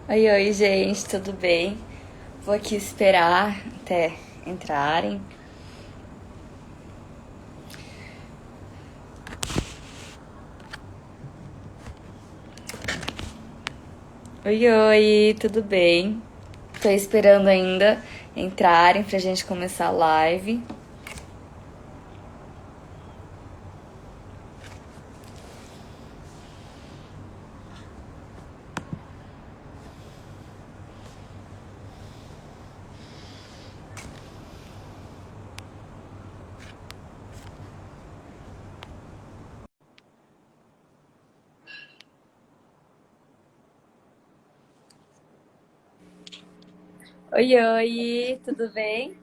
Oi, oi, gente, tudo bem? Vou aqui esperar até entrarem. Oi, oi, tudo bem? Tô esperando ainda entrarem pra gente começar a live. Oi, oi, tudo bem?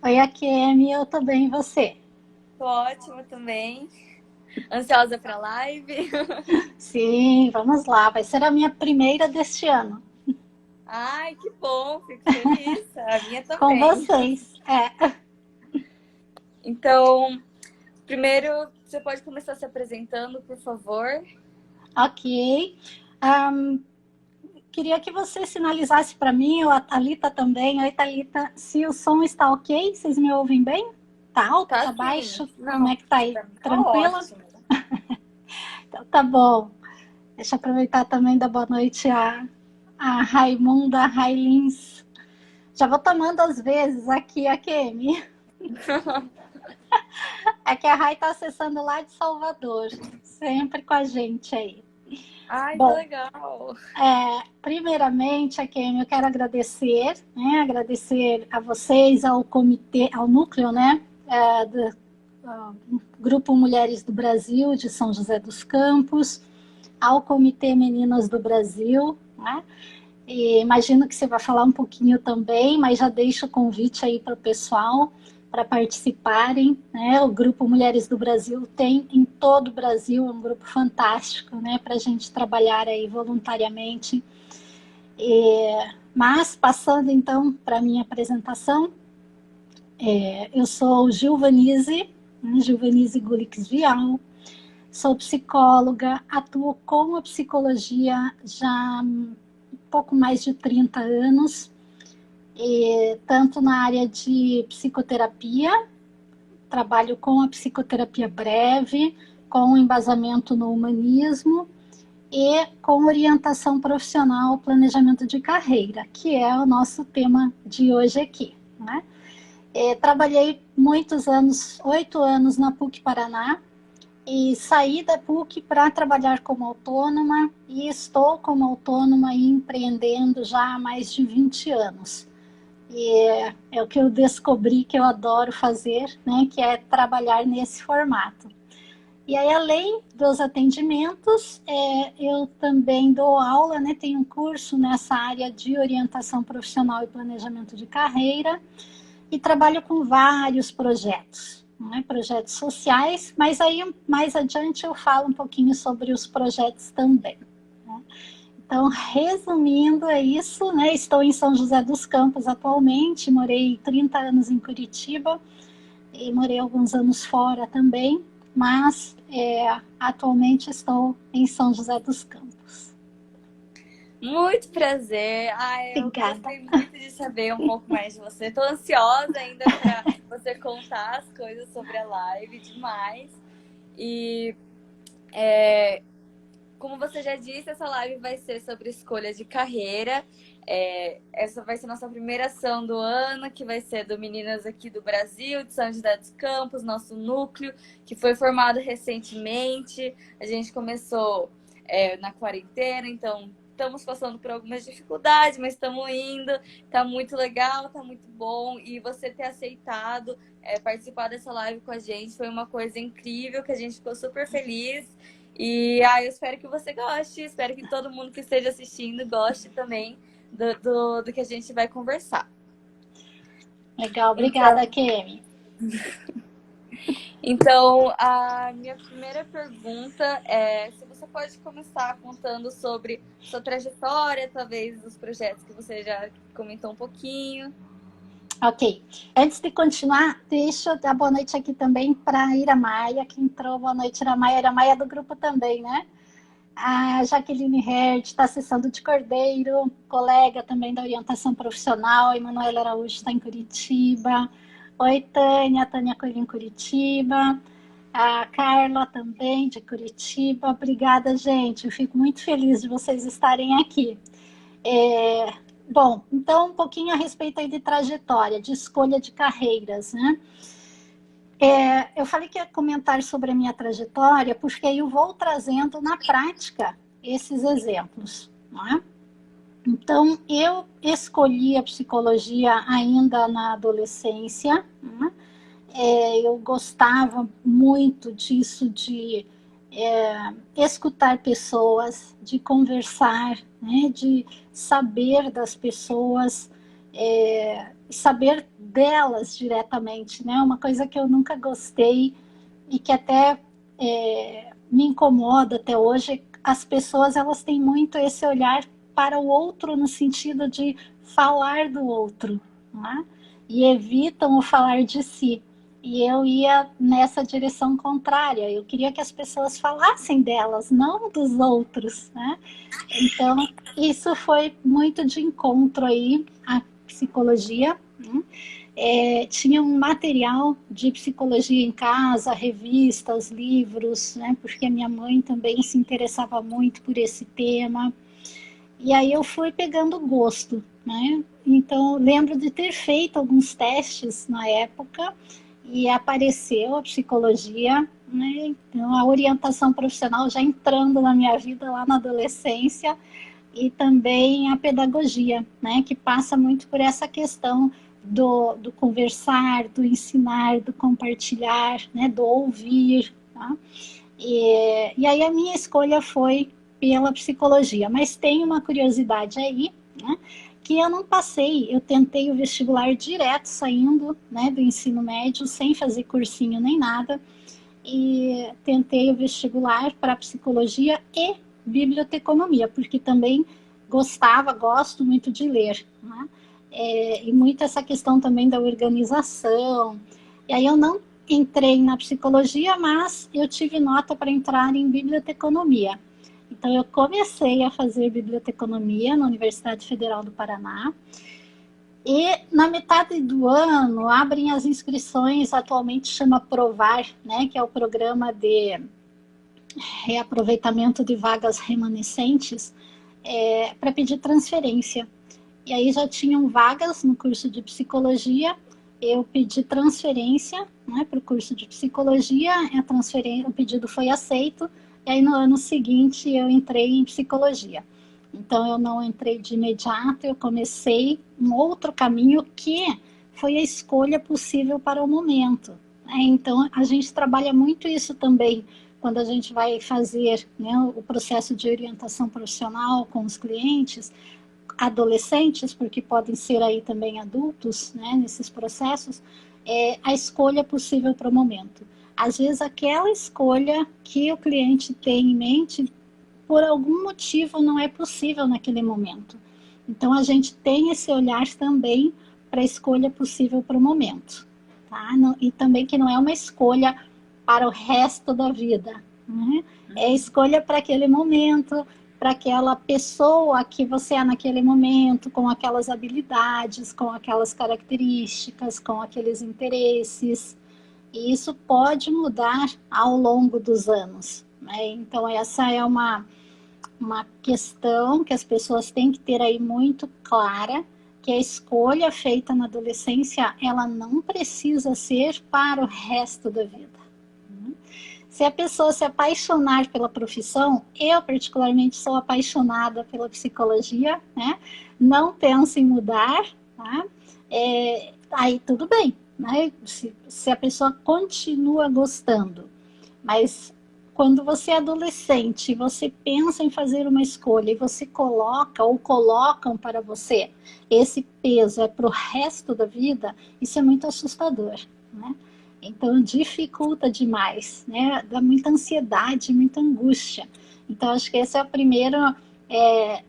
Oi, Akemi, eu tô bem, e você? Tô ótima também. Ansiosa pra live? Sim, vamos lá, vai ser a minha primeira deste ano, Ai, que bom, fico feliz. A minha com também. vocês. Então, primeiro, você pode começar se apresentando, por favor? Ok. Ahn, Queria que você sinalizasse para mim, ou a Thalita também. Oi, Thalita, se o som está ok, vocês me ouvem bem? Tá alto, Tá tá sim. baixo? Como é Não, que tá aí? pra mim tá Tranquila? ótimo. Então tá bom. Deixa eu aproveitar também da boa noite a Raimunda Railins. Já vou tomando às vezes aqui, Akemi. É que a Rai está acessando lá de Salvador, sempre com a gente aí. Ai, que Bom, legal. primeiramente, Kim, eu quero agradecer, né, agradecer a vocês, ao comitê, ao núcleo, né, do Grupo Mulheres do Brasil de São José dos Campos, ao Comitê Meninas do Brasil, né, e imagino que você vai falar um pouquinho também, mas já deixo o convite aí para o pessoal para participarem. Né? O Grupo Mulheres do Brasil tem em todo o Brasil, é um grupo fantástico, né? Para a gente trabalhar aí voluntariamente. Mas, passando então para a minha apresentação, eu sou Gilvanise, né? Gilvanise Gulix Vial, sou psicóloga, atuo com a psicologia já há um pouco mais de 30 anos, tanto na área de psicoterapia, trabalho com a psicoterapia breve, com embasamento no humanismo e com orientação profissional, planejamento de carreira, que é o nosso tema de hoje aqui. Né? Trabalhei muitos anos, 8 anos na PUC Paraná, e saí da PUC para trabalhar como autônoma e estou como autônoma e empreendendo já há mais de 20 anos. E é o que eu descobri que eu adoro fazer, né, que é trabalhar nesse formato. E aí, além dos atendimentos, eu também dou aula, né, tenho um curso nessa área de orientação profissional e planejamento de carreira, e trabalho com vários projetos, né, projetos sociais, mas aí mais adiante eu falo um pouquinho sobre os projetos também. Né? Então, resumindo, é isso, né? Estou em São José dos Campos atualmente, morei 30 anos em Curitiba e morei alguns anos fora também, mas atualmente estou em São José dos Campos. Muito prazer. Ai, eu Obrigada. gostei muito de saber um pouco mais de você. Tô ansiosa ainda para você contar as coisas sobre a live demais. E como você já disse, essa live vai ser sobre escolha de carreira. Essa vai ser nossa primeira ação do ano, que vai ser do Meninas aqui do Brasil, de São José dos Campos, nosso núcleo, que foi formado recentemente. A gente começou na quarentena, então estamos passando por algumas dificuldades, mas estamos indo. Tá muito legal, tá muito bom. E você ter aceitado participar dessa live com a gente foi uma coisa incrível, que a gente ficou super feliz. E eu espero que você goste, espero que todo mundo que esteja assistindo goste também do que a gente vai conversar. Legal, Então, obrigada, Kemi. então, a minha primeira pergunta é se você pode começar contando sobre sua trajetória, talvez dos projetos que você já comentou um pouquinho. Ok. Antes de continuar, deixa eu dar boa noite aqui também para a Ira Maia, que entrou. Boa noite, Ira Maia. Ira Maia é do grupo também, né? A Jaqueline Herd está acessando de Cordeiro, colega também da orientação profissional. Emanuela Araújo está em Curitiba. Oi, Tânia, Tânia Coelho em Curitiba. A Carla também de Curitiba. Obrigada, gente. Eu fico muito feliz de vocês estarem aqui. Bom, então um pouquinho a respeito aí de trajetória, de escolha de carreiras, né? Eu falei que ia comentar sobre a minha trajetória, porque aí eu vou trazendo na prática esses exemplos, não é? Então, eu escolhi a psicologia ainda na adolescência, né? Eu gostava muito disso, de escutar pessoas, de conversar, né? De saber das pessoas, saber delas diretamente, né? Uma coisa que eu nunca gostei e que até me incomoda até hoje. As pessoas, elas têm muito esse olhar para o outro no sentido de falar do outro, né? E evitam o falar de si. E eu ia nessa direção contrária. Eu queria que as pessoas falassem delas, não dos outros, né? Então, isso foi muito de encontro aí à psicologia, né? Tinha um material de psicologia em casa, revistas, livros, né? Porque a minha mãe também se interessava muito por esse tema. E aí eu fui pegando gosto, né? Então, lembro de ter feito alguns testes na época e apareceu a psicologia, né? Então, a orientação profissional já entrando na minha vida lá na adolescência, e também a pedagogia, né? Que passa muito por essa questão do conversar, do ensinar, do compartilhar, né? Do ouvir, tá? E aí a minha escolha foi pela psicologia, mas tem uma curiosidade aí, né? Que eu não passei, eu tentei o vestibular direto, saindo, né, do ensino médio, sem fazer cursinho nem nada, e tentei o vestibular para psicologia e biblioteconomia, porque também gosto muito de ler, né? E muito essa questão também da organização. E aí eu não entrei na psicologia, mas eu tive nota para entrar em biblioteconomia. Então eu comecei a fazer biblioteconomia na Universidade Federal do Paraná. E na metade do ano abrem as inscrições, atualmente chama Provar, né, que é o programa de reaproveitamento de vagas remanescentes, para pedir transferência. E aí já tinham vagas no curso de psicologia, eu pedi transferência, né, para o curso de psicologia, o pedido foi aceito, e aí no ano seguinte eu entrei em psicologia. Então eu não entrei de imediato, eu comecei um outro caminho que foi a escolha possível para o momento. Então a gente trabalha muito isso também quando a gente vai fazer, né, o processo de orientação profissional com os clientes, adolescentes, porque podem ser aí também adultos, né, nesses processos, a escolha possível para o momento. Às vezes aquela escolha que o cliente tem em mente, por algum motivo não é possível naquele momento. Então a gente tem esse olhar também para a escolha possível para o momento, tá? E também que não é uma escolha para o resto da vida, né? É escolha para aquele momento, para aquela pessoa que você é naquele momento, com aquelas habilidades, com aquelas características, com aqueles interesses. E isso pode mudar ao longo dos anos, né? Então essa é uma questão que as pessoas têm que ter aí muito clara, que a escolha feita na adolescência, ela não precisa ser para o resto da vida. Se a pessoa se apaixonar pela profissão, eu particularmente sou apaixonada pela psicologia, né? Não penso em mudar, tá? Aí tudo bem, né? Se a pessoa continua gostando, mas quando você é adolescente, você pensa em fazer uma escolha e você coloca ou colocam para você esse peso é para o resto da vida, isso é muito assustador, né? Então dificulta demais, né? Dá muita ansiedade, muita angústia. Então acho que esse é o primeiro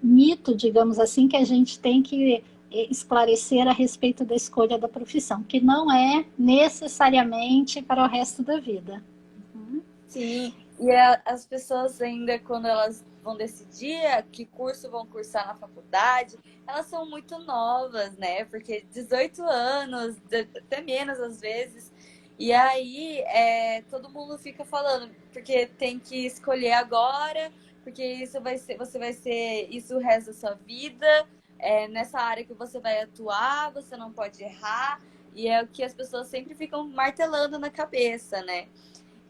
mito, digamos assim, que a gente tem que esclarecer a respeito da escolha da profissão, que não é necessariamente para o resto da vida. Sim, e as pessoas ainda, quando elas vão decidir que curso vão cursar na faculdade, elas são muito novas, né? Porque 18 anos, até menos às vezes. E aí, todo mundo fica falando, porque tem que escolher agora, porque isso vai ser, você vai ser isso o resto da sua vida, nessa área que você vai atuar, você não pode errar. E é o que as pessoas sempre ficam martelando na cabeça, né?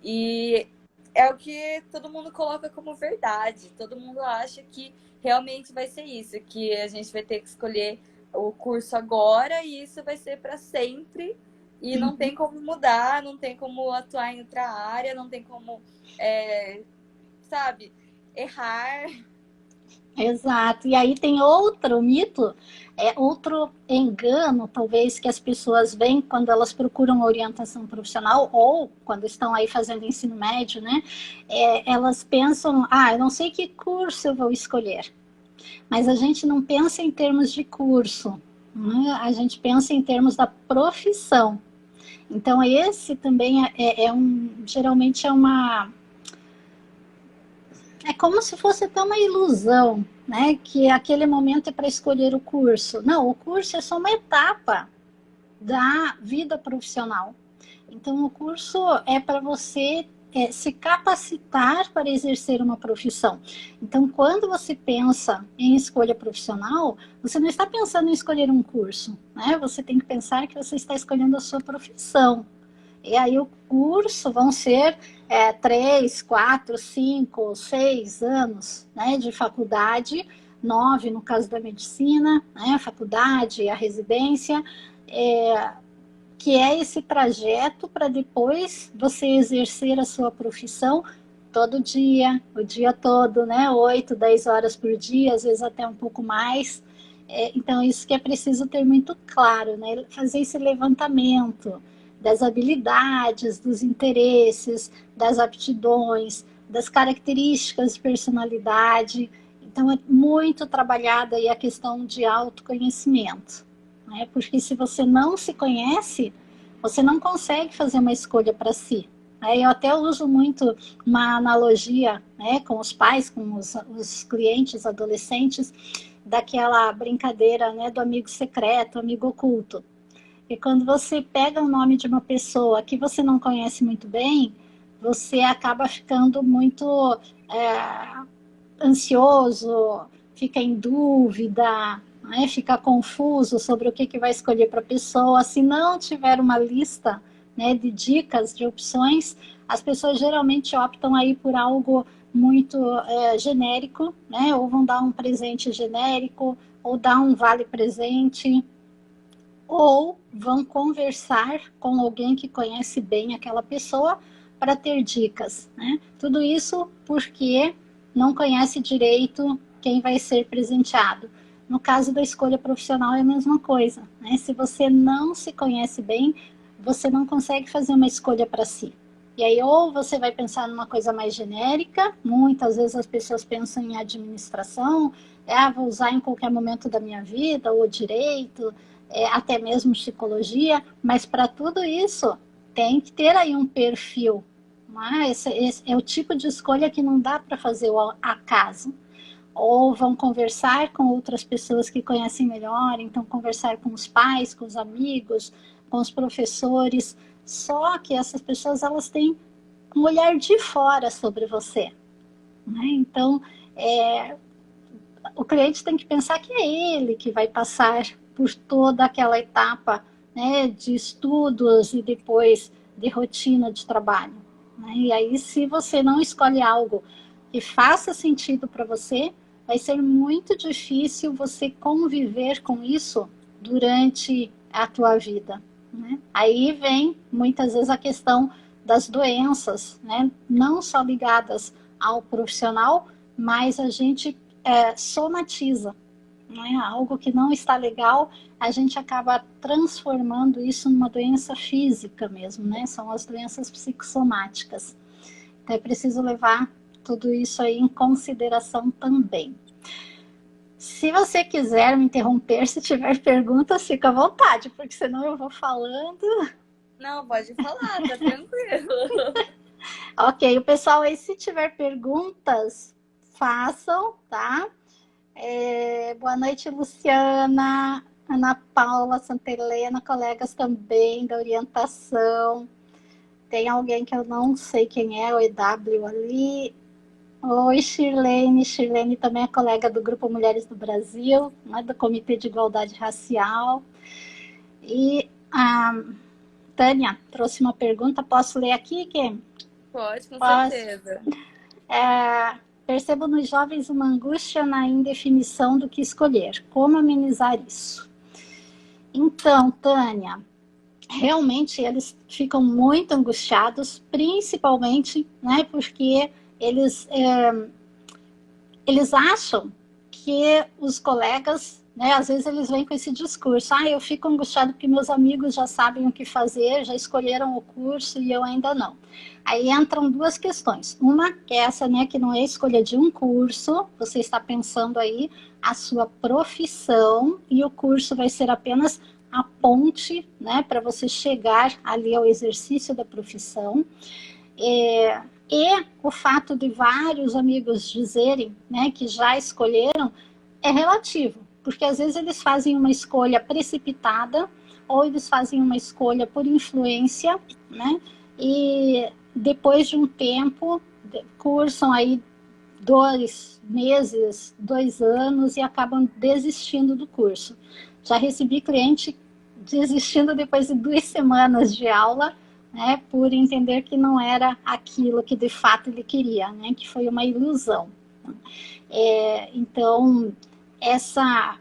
E é o que todo mundo coloca como verdade. Todo mundo acha que realmente vai ser isso, que a gente vai ter que escolher o curso agora e isso vai ser para sempre. E não tem como mudar, não tem como atuar em outra área, não tem como, sabe, errar. Exato. E aí tem outro mito, outro engano, talvez, que as pessoas veem quando elas procuram orientação profissional ou quando estão aí fazendo ensino médio, né? Elas pensam, eu não sei que curso eu vou escolher. Mas a gente não pensa em termos de curso, né? A gente pensa em termos da profissão. Então, esse também geralmente é uma... É como se fosse até uma ilusão, né? Que aquele momento é para escolher o curso. Não, o curso é só uma etapa da vida profissional. Então, o curso é para você se capacitar para exercer uma profissão. Então, quando você pensa em escolha profissional, você não está pensando em escolher um curso, né? Você tem que pensar que você está escolhendo a sua profissão. E aí o curso vão ser 3, 4, 5, 6 anos, né, de faculdade, 9 no caso da medicina, né, a faculdade, a residência, que é esse trajeto para depois você exercer a sua profissão todo dia, o dia todo, né, 8, 10 horas por dia, às vezes até um pouco mais. Então, isso que é preciso ter muito claro, né, fazer esse levantamento das habilidades, dos interesses, das aptidões, das características de personalidade. Então, é muito trabalhada aí a questão de autoconhecimento, né? Porque se você não se conhece, você não consegue fazer uma escolha para si. Eu até uso muito uma analogia, né, com os pais, com os clientes adolescentes, daquela brincadeira, né, do amigo secreto, amigo oculto. E quando você pega o nome de uma pessoa que você não conhece muito bem, você acaba ficando muito ansioso, fica em dúvida, né? Fica confuso sobre o que vai escolher para a pessoa. Se não tiver uma lista, né, de dicas, de opções, as pessoas geralmente optam aí por algo muito genérico, né? Ou vão dar um presente genérico, ou dar um vale presente, ou vão conversar com alguém que conhece bem aquela pessoa para ter dicas, né? Tudo isso porque não conhece direito quem vai ser presenteado. No caso da escolha profissional é a mesma coisa, né? Se você não se conhece bem, você não consegue fazer uma escolha para si. E aí, ou você vai pensar numa coisa mais genérica, muitas vezes as pessoas pensam em administração, vou usar em qualquer momento da minha vida, ou direito, até mesmo psicologia, mas para tudo isso tem que ter aí um perfil. Esse é o tipo de escolha que não dá para fazer ao acaso. Ou vão conversar com outras pessoas que conhecem melhor, então conversar com os pais, com os amigos, com os professores. Só que essas pessoas, elas têm um olhar de fora sobre você, né? Então, o cliente tem que pensar que é ele que vai passar por toda aquela etapa, né, de estudos e depois de rotina de trabalho, né? E aí, se você não escolhe algo que faça sentido para você, vai ser muito difícil você conviver com isso durante a tua vida, né? Aí vem muitas vezes a questão das doenças, né? Não só ligadas ao profissional, mas a gente somatiza, né? Algo que não está legal, a gente acaba transformando isso numa doença física mesmo, né? São as doenças psicossomáticas. Então é preciso levar tudo isso aí em consideração também. Se você quiser me interromper, se tiver perguntas, fica à vontade, porque senão eu vou falando. Não, pode falar, tá tranquilo. Ok, o pessoal aí, se tiver perguntas, façam, tá? Boa noite, Luciana, Ana Paula, Santa Helena, colegas também da orientação. Tem alguém que eu não sei quem é, o EW ali. Oi, Shirlene. Shirlene também é colega do Grupo Mulheres do Brasil, né, do Comitê de Igualdade Racial. E a Tânia trouxe uma pergunta, posso ler aqui, Kim? Pode, com Posso. certeza. Percebo nos jovens uma angústia na indefinição do que escolher. Como amenizar isso? Então, Tânia, realmente eles ficam muito angustiados, principalmente, né, porque eles acham que os colegas, né, às vezes eles vêm com esse discurso, eu fico angustiado porque meus amigos já sabem o que fazer, já escolheram o curso e eu ainda não. Aí entram duas questões. Uma que é essa, né, que não é escolha de um curso, você está pensando aí a sua profissão e o curso vai ser apenas a ponte, né, para você chegar ali ao exercício da profissão. E o fato de vários amigos dizerem, né, que já escolheram é relativo, porque às vezes eles fazem uma escolha precipitada ou eles fazem uma escolha por influência, né, e depois de um tempo cursam aí 2 meses, 2 anos e acabam desistindo do curso. Já recebi cliente desistindo depois de 2 semanas de aula, né, por entender que não era aquilo que de fato ele queria, né, que foi uma ilusão. Então,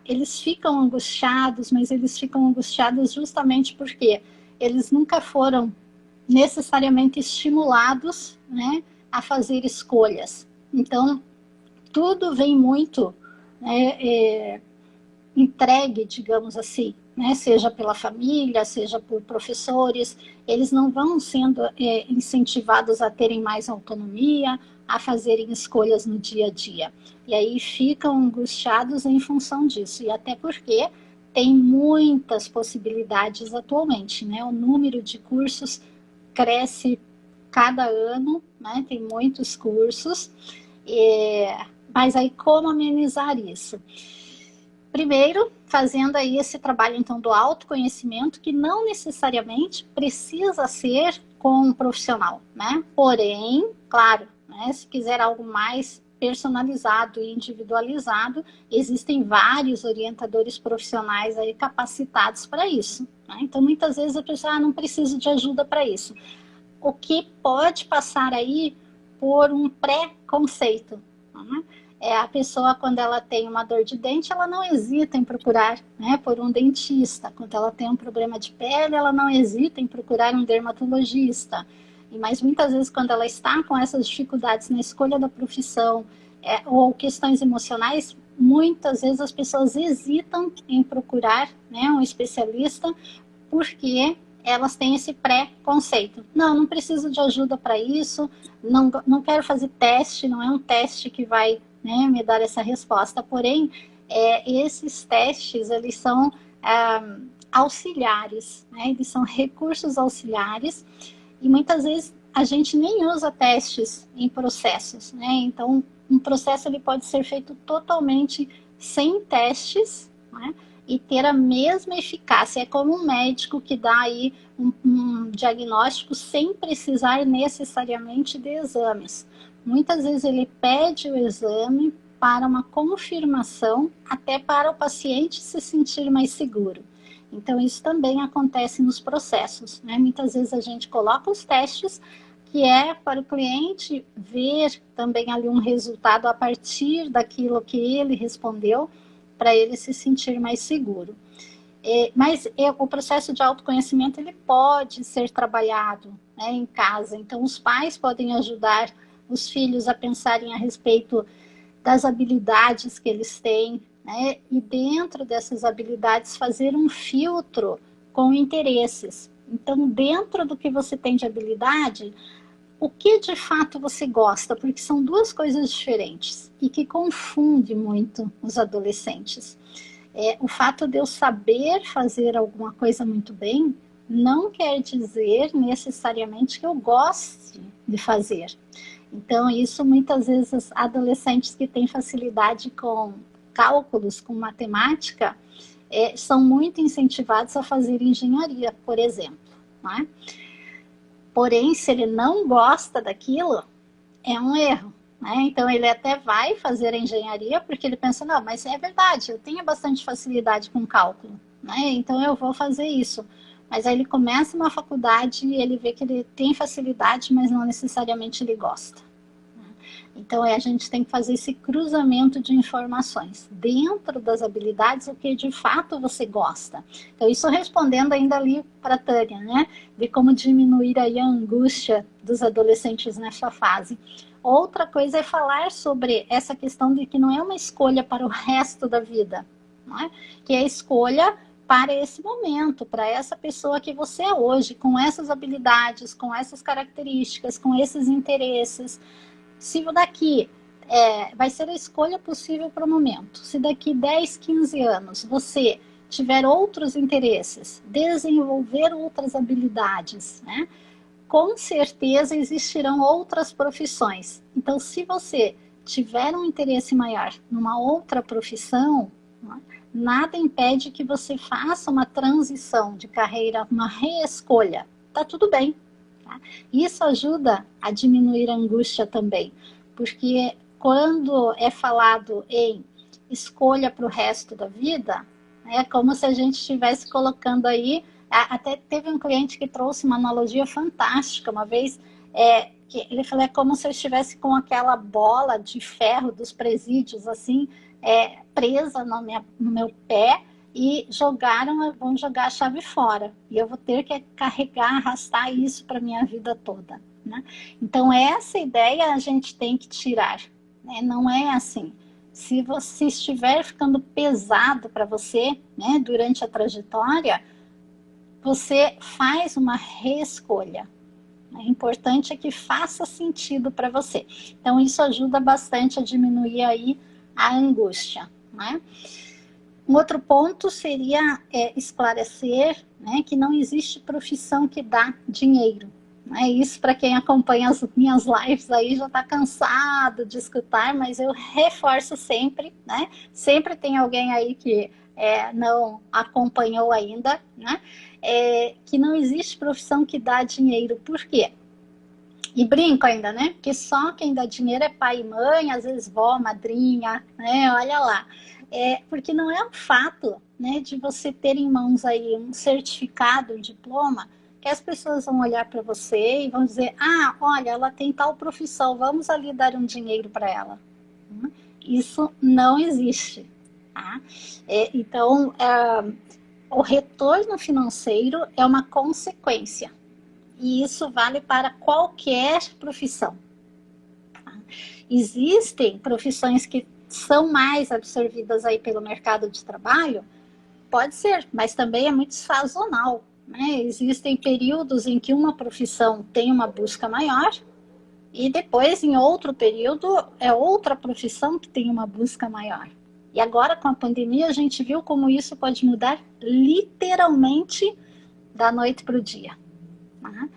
eles ficam angustiados, mas eles ficam angustiados justamente porque eles nunca foram necessariamente estimulados, né, a fazer escolhas. Então, tudo vem muito, né, entregue, digamos assim, né, seja pela família, seja por professores, eles não vão sendo incentivados a terem mais autonomia, a fazerem escolhas no dia a dia. E aí ficam angustiados em função disso, e até porque tem muitas possibilidades atualmente, né? O número de cursos cresce cada ano, né? Tem muitos cursos, mas aí como amenizar isso? Primeiro, fazendo aí esse trabalho então do autoconhecimento, que não necessariamente precisa ser com um profissional, né? Porém, claro, né, se quiser algo mais personalizado e individualizado, existem vários orientadores profissionais aí capacitados para isso, né? Então, muitas vezes a pessoa não precisa de ajuda para isso. O que pode passar aí por um pré-conceito, né? A pessoa, quando ela tem uma dor de dente, ela não hesita em procurar, né, por um dentista. Quando ela tem um problema de pele, ela não hesita em procurar um dermatologista. Mas muitas vezes, quando ela está com essas dificuldades na escolha da profissão, ou questões emocionais, muitas vezes as pessoas hesitam em procurar, né, um especialista, porque elas têm esse pré-conceito. Não preciso de ajuda para isso, não quero fazer teste, não é um teste que vai, né, me dar essa resposta. Porém, esses testes, eles são auxiliares, né? Eles são recursos auxiliares e muitas vezes a gente nem usa testes em processos, né? Então, um processo ele pode ser feito totalmente sem testes, né? E ter a mesma eficácia. É como um médico que dá aí um diagnóstico sem precisar necessariamente de exames. Muitas vezes ele pede o exame para uma confirmação, até para o paciente se sentir mais seguro. Então, isso também acontece nos processos, né? Muitas vezes a gente coloca os testes, que é para o cliente ver também ali um resultado a partir daquilo que ele respondeu, para ele se sentir mais seguro. Mas o processo de autoconhecimento ele pode ser trabalhado, né, em casa. Então, os pais podem ajudar os filhos a pensarem a respeito das habilidades que eles têm, né, e dentro dessas habilidades fazer um filtro com interesses. Então, dentro do que você tem de habilidade, o que de fato você gosta? Porque são duas coisas diferentes e que confunde muito os adolescentes. O fato de eu saber fazer alguma coisa muito bem não quer dizer necessariamente que eu goste de fazer. Então, isso muitas vezes adolescentes que têm facilidade com cálculos, com matemática, são muito incentivados a fazer engenharia, por exemplo. Né? Porém, se ele não gosta daquilo, é um erro. Né? Então, ele até vai fazer a engenharia porque ele pensa, não, mas é verdade, eu tenho bastante facilidade com cálculo, né? Então eu vou fazer isso. Mas aí ele começa uma faculdade e ele vê que ele tem facilidade, mas não necessariamente ele gosta. Então, a gente tem que fazer esse cruzamento de informações dentro das habilidades, o que de fato você gosta. Então, isso respondendo ainda ali para a Tânia, né? De como diminuir aí a angústia dos adolescentes nessa fase. Outra coisa é falar sobre essa questão de que não é uma escolha para o resto da vida, não é? Que é a escolha para esse momento, para essa pessoa que você é hoje, com essas habilidades, com essas características, com esses interesses. Se daqui vai ser a escolha possível para o momento, se daqui 10, 15 anos você tiver outros interesses, desenvolver outras habilidades, né? Com certeza existirão outras profissões. Então, se você tiver um interesse maior numa outra profissão, né, nada impede que você faça uma transição de carreira, uma reescolha. Tá tudo bem. Tá? Isso ajuda a diminuir a angústia também, porque quando é falado em escolha para o resto da vida, é como se a gente estivesse colocando aí. Até teve um cliente que trouxe uma analogia fantástica uma vez, que ele falou, é como se eu estivesse com aquela bola de ferro dos presídios, assim, presa no meu pé, e vão jogar a chave fora. E eu vou ter que carregar, arrastar isso para a minha vida toda. Né? Então, essa ideia a gente tem que tirar. Né? Não é assim. Se você estiver ficando pesado para você, né, durante a trajetória, você faz uma reescolha. O importante é que faça sentido para você. Então, isso ajuda bastante a diminuir aí a angústia. Né? Um outro ponto seria esclarecer, né, que não existe profissão que dá dinheiro. Isso, para quem acompanha as minhas lives aí, já está cansado de escutar, mas eu reforço sempre, né? Sempre tem alguém aí que não acompanhou ainda, né? Que não existe profissão que dá dinheiro. Por quê? E brinco ainda, né? Porque só quem dá dinheiro é pai e mãe, às vezes vó, madrinha, né? Olha lá. Porque não é um fato, né, de você ter em mãos aí um certificado, um diploma, que as pessoas vão olhar para você e vão dizer, olha, ela tem tal profissão, vamos ali dar um dinheiro para ela. Isso não existe. Tá? Então, o retorno financeiro é uma consequência. E isso vale para qualquer profissão. Tá? Existem profissões que são mais absorvidas aí pelo mercado de trabalho? Pode ser, mas também é muito sazonal. Né? Existem períodos em que uma profissão tem uma busca maior e depois, em outro período, é outra profissão que tem uma busca maior. E agora, com a pandemia, a gente viu como isso pode mudar literalmente da noite para o dia. Né?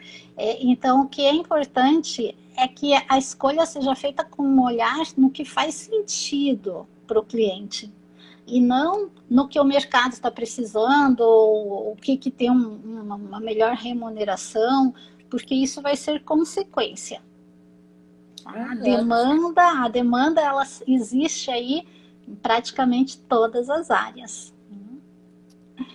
Então, o que é importante é que a escolha seja feita com um olhar no que faz sentido para o cliente. E não no que o mercado está precisando, ou o que tem uma melhor remuneração, porque isso vai ser consequência. A demanda ela existe aí em praticamente todas as áreas.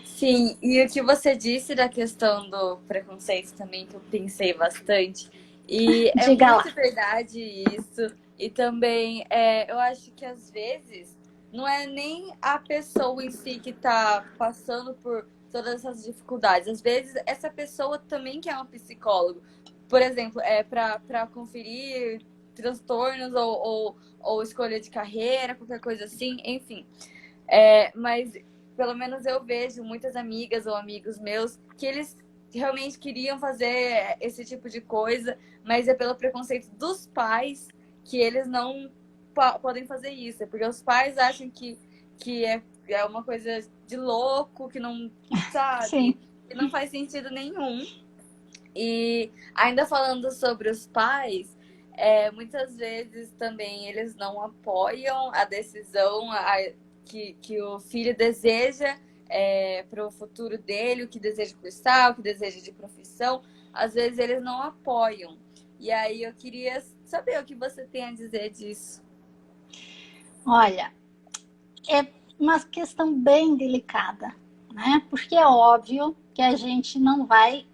Sim, e o que você disse da questão do preconceito também, que eu pensei bastante, e é Diga muito lá. verdade isso, e também eu acho que às vezes não é nem a pessoa em si que está passando por todas essas dificuldades, às vezes essa pessoa também que é um psicólogo, por exemplo, para conferir transtornos ou escolha de carreira, qualquer coisa assim, enfim. Mas pelo menos eu vejo muitas amigas ou amigos meus que eles realmente queriam fazer esse tipo de coisa, mas é pelo preconceito dos pais que eles não podem fazer isso. Porque os pais acham que é uma coisa de louco, que não, sabe, Sim. que não faz sentido nenhum. E ainda falando sobre os pais, muitas vezes também eles não apoiam a decisão que o filho deseja para o futuro dele, o que deseja cursar, o que deseja de profissão. Às vezes eles não apoiam. E aí eu queria saber o que você tem a dizer disso. Olha, é uma questão bem delicada, né? Porque é óbvio que a gente não vai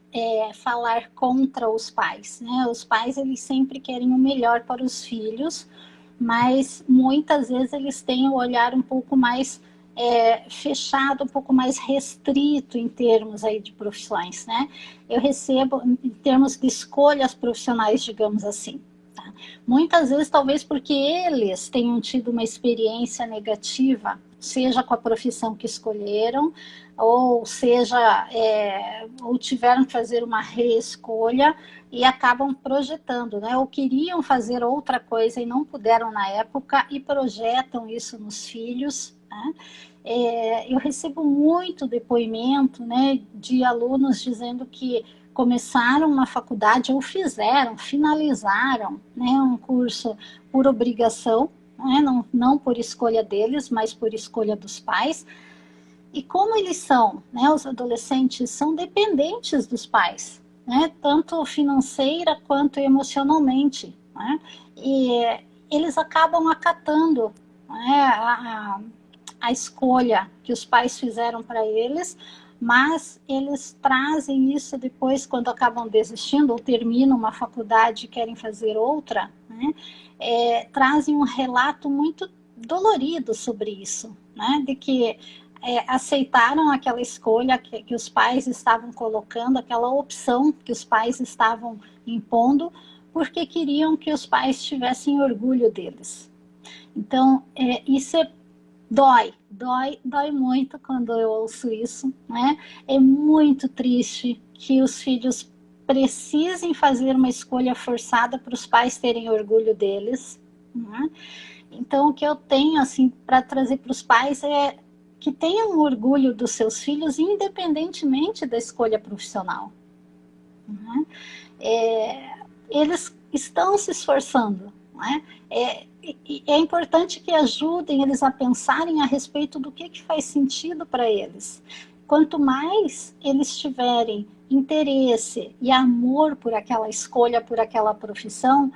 falar contra os pais, né? Os pais, eles sempre querem o melhor para os filhos, mas muitas vezes eles têm o olhar um pouco mais fechado, um pouco mais restrito em termos aí de profissões, né? Eu recebo, em termos de escolhas profissionais, digamos assim, tá? Muitas vezes, talvez porque eles tenham tido uma experiência negativa, seja com a profissão que escolheram, ou seja, ou tiveram que fazer uma reescolha e acabam projetando, né? Ou queriam fazer outra coisa e não puderam na época e projetam isso nos filhos, né? Eu recebo muito depoimento, né, de alunos dizendo que começaram na faculdade ou fizeram, finalizaram, né, um curso por obrigação, né, não por escolha deles, mas por escolha dos pais. E como eles são, né, os adolescentes são dependentes dos pais, né, tanto financeira quanto emocionalmente, né, e eles acabam acatando, né, a escolha que os pais fizeram para eles, mas eles trazem isso depois quando acabam desistindo ou terminam uma faculdade e querem fazer outra, né, trazem um relato muito dolorido sobre isso, né, de que aceitaram aquela escolha que os pais estavam colocando, aquela opção que os pais estavam impondo, porque queriam que os pais tivessem orgulho deles. Então, isso dói muito quando eu ouço isso, né? É muito triste que os filhos precisem fazer uma escolha forçada para os pais terem orgulho deles, né? Então, o que eu tenho, assim, para trazer para os pais é que tenham orgulho dos seus filhos, independentemente da escolha profissional, né? Eles estão se esforçando, né? É importante que ajudem eles a pensarem a respeito do que faz sentido para eles. Quanto mais eles tiverem interesse e amor por aquela escolha, por aquela profissão,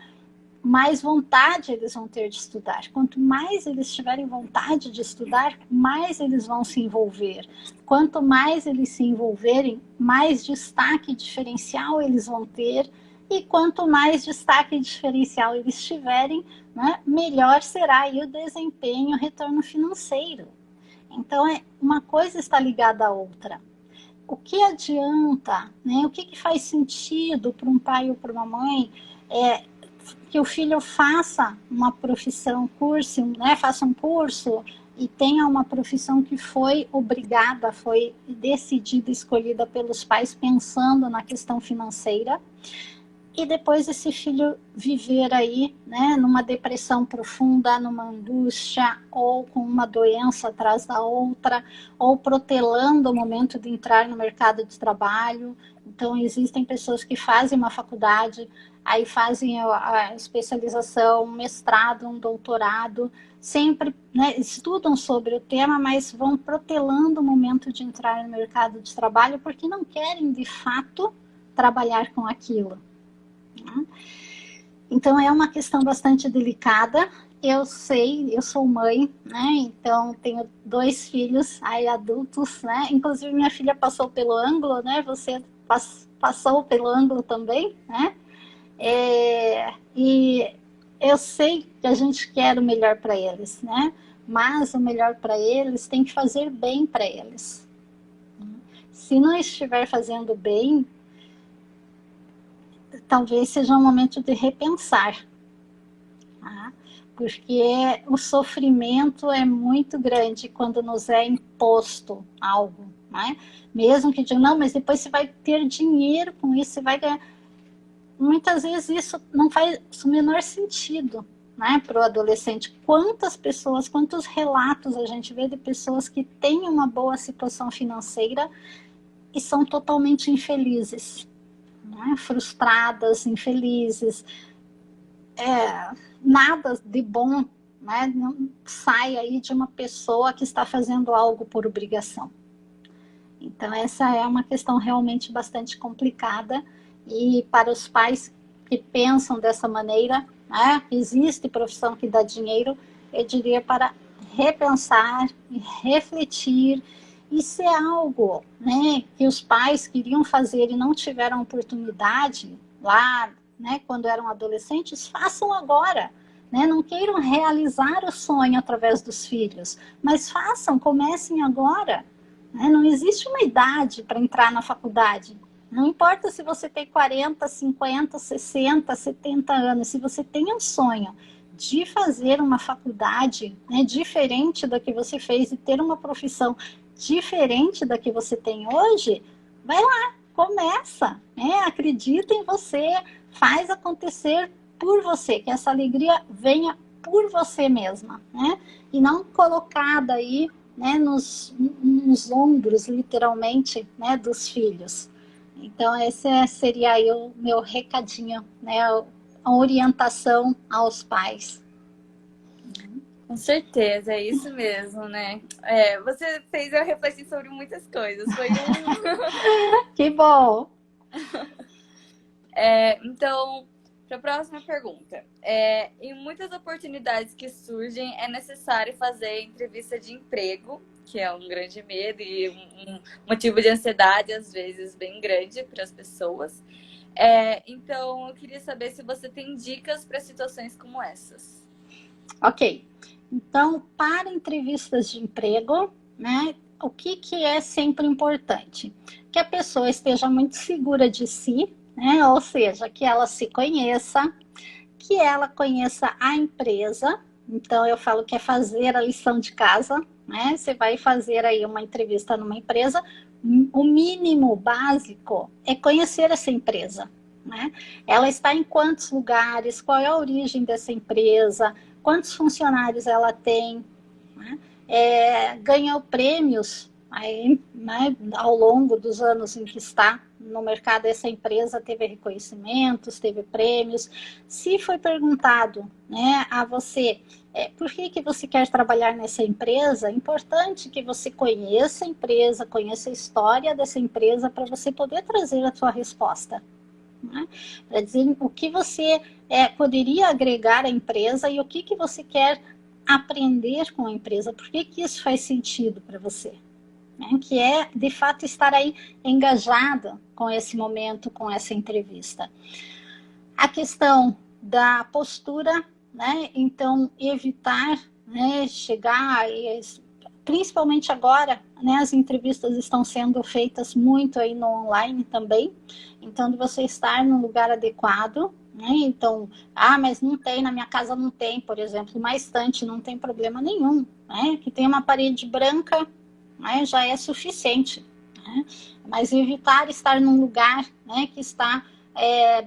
mais vontade eles vão ter de estudar. Quanto mais eles tiverem vontade de estudar, mais eles vão se envolver. Quanto mais eles se envolverem, mais destaque diferencial eles vão ter. E quanto mais destaque diferencial eles tiverem, né, melhor será aí o desempenho, o retorno financeiro. Então, uma coisa está ligada à outra. O que adianta, né, o que faz sentido para um pai ou para uma mãe que o filho faça uma profissão, faça um curso e tenha uma profissão que foi obrigada, foi decidida, escolhida pelos pais pensando na questão financeira, e depois esse filho viver aí, né, numa depressão profunda, numa angústia, ou com uma doença atrás da outra, ou protelando o momento de entrar no mercado de trabalho. Então, existem pessoas que fazem uma faculdade, aí fazem a especialização, um mestrado, um doutorado, sempre, né, estudam sobre o tema, mas vão protelando o momento de entrar no mercado de trabalho, porque não querem, de fato, trabalhar com aquilo. Então é uma questão bastante delicada. Eu sei, eu sou mãe, né? Então tenho 2 filhos aí adultos, né? Inclusive minha filha passou pelo ângulo, né? Você passou pelo ângulo também, né? E eu sei que a gente quer o melhor para eles, né? Mas o melhor para eles tem que fazer bem para eles. Se não estiver fazendo bem, talvez seja um momento de repensar, tá? Porque o sofrimento é muito grande quando nos é imposto algo, né? Mesmo que digam, não, mas depois você vai ter dinheiro com isso, você vai ganhar. Muitas vezes isso não faz o menor sentido, né, para o adolescente. Quantas pessoas, quantos relatos a gente vê de pessoas que têm uma boa situação financeira e são totalmente infelizes, né? Frustradas, infelizes, nada de bom, né, não sai aí de uma pessoa que está fazendo algo por obrigação. Então, essa é uma questão realmente bastante complicada, e para os pais que pensam dessa maneira, né, existe profissão que dá dinheiro, eu diria para repensar, refletir, e se é algo, né, que os pais queriam fazer e não tiveram oportunidade lá, né, quando eram adolescentes, façam agora. Né? Não queiram realizar o sonho através dos filhos, mas façam, comecem agora. Né? Não existe uma idade para entrar na faculdade. Não importa se você tem 40, 50, 60, 70 anos, se você tem um sonho de fazer uma faculdade, né, diferente da que você fez e ter uma profissão diferente da que você tem hoje, vai lá, começa, né? Acredita em você, faz acontecer por você, que essa alegria venha por você mesma, né? E não colocada aí, né, nos ombros, literalmente, né, dos filhos. Então, esse seria aí o meu recadinho, né, a orientação aos pais. Com certeza, é isso mesmo, né? Você fez eu refletir sobre muitas coisas. Foi Que bom! Então, para a próxima pergunta. Em muitas oportunidades que surgem, é necessário fazer entrevista de emprego, que é um grande medo e um motivo de ansiedade, às vezes, bem grande para as pessoas. Então, eu queria saber se você tem dicas para situações como essas. Ok. Então, para entrevistas de emprego, né, o que é sempre importante? Que a pessoa esteja muito segura de si, né, ou seja, que ela se conheça, que ela conheça a empresa. Então, eu falo que é fazer a lição de casa, né? Você vai fazer aí uma entrevista numa empresa, o mínimo básico é conhecer essa empresa, né? Ela está em quantos lugares, qual é a origem dessa empresa, quantos funcionários ela tem, né? Ganhou prêmios aí, né, ao longo dos anos em que está no mercado. Essa empresa teve reconhecimentos, teve prêmios. Se foi perguntado, né, a você por que você quer trabalhar nessa empresa, é importante que você conheça a empresa, conheça a história dessa empresa, para você poder trazer a sua resposta. Né? Para dizer o que você poderia agregar à empresa e o que você quer aprender com a empresa, por que isso faz sentido para você. Né? Que é, de fato, estar aí engajada com esse momento, com essa entrevista. A questão da postura, né? Então, evitar, né, chegar e principalmente agora, né, as entrevistas estão sendo feitas muito aí no online também, então de você estar no lugar adequado, né, então, mas não tem, na minha casa não tem, por exemplo, uma estante, não tem problema nenhum, né, que tem uma parede branca, né, já é suficiente, né, mas evitar estar num lugar, né, que está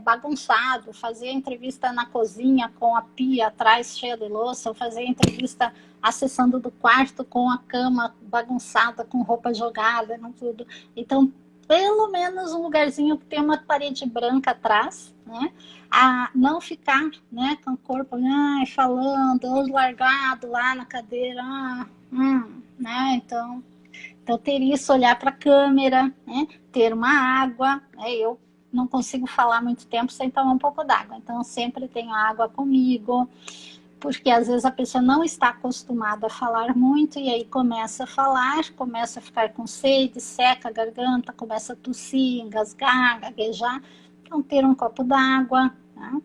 bagunçado, fazer entrevista na cozinha com a pia atrás cheia de louça, ou fazer entrevista acessando do quarto com a cama bagunçada, com roupa jogada, com tudo. Então, pelo menos um lugarzinho que tem uma parede branca atrás, né? A não ficar, né, com o corpo falando, ou largado lá na cadeira, né? Então ter isso, olhar para a câmera, né? Ter uma água, né? Eu não consigo falar muito tempo sem tomar um pouco d'água, então eu sempre tenho água comigo, porque às vezes a pessoa não está acostumada a falar muito e aí começa a falar, começa a ficar com sede, seca a garganta, começa a tossir, engasgar, gaguejar. Então, ter um copo d'água, né?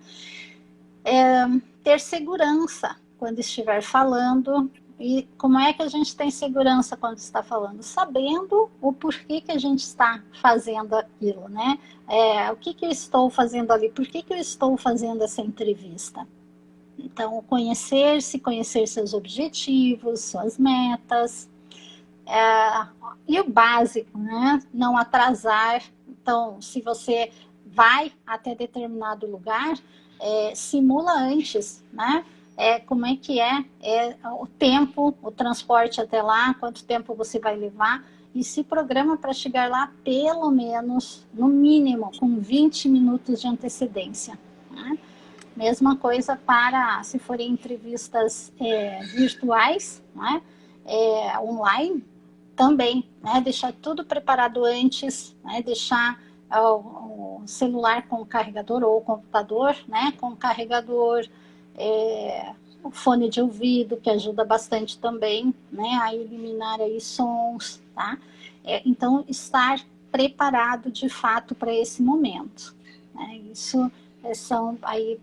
Ter segurança quando estiver falando. E como é que a gente tem segurança quando está falando? Sabendo o porquê que a gente está fazendo aquilo, né? O que eu estou fazendo ali? Por que eu estou fazendo essa entrevista? Então, conhecer-se, conhecer seus objetivos, suas metas. E o básico, né? Não atrasar. Então, se você vai até determinado lugar, simula antes, né? Como é que é o tempo, o transporte até lá, quanto tempo você vai levar, e se programa para chegar lá pelo menos, no mínimo, com 20 minutos de antecedência. Né? Mesma coisa para, se forem entrevistas virtuais, né? Online, também, né? Deixar tudo preparado antes, né? Deixar o celular com o carregador ou o computador, né? Com o carregador, o fone de ouvido, que ajuda bastante também, né? A eliminar aí sons, tá? Então, estar preparado de fato para esse momento, né? Isso são aí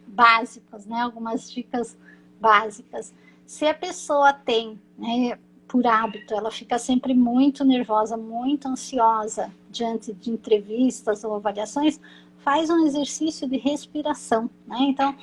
básicas, né? Algumas dicas básicas. Se a pessoa tem, né, por hábito, ela fica sempre muito nervosa, muito ansiosa diante de entrevistas ou avaliações, faz um exercício de respiração, né? Então,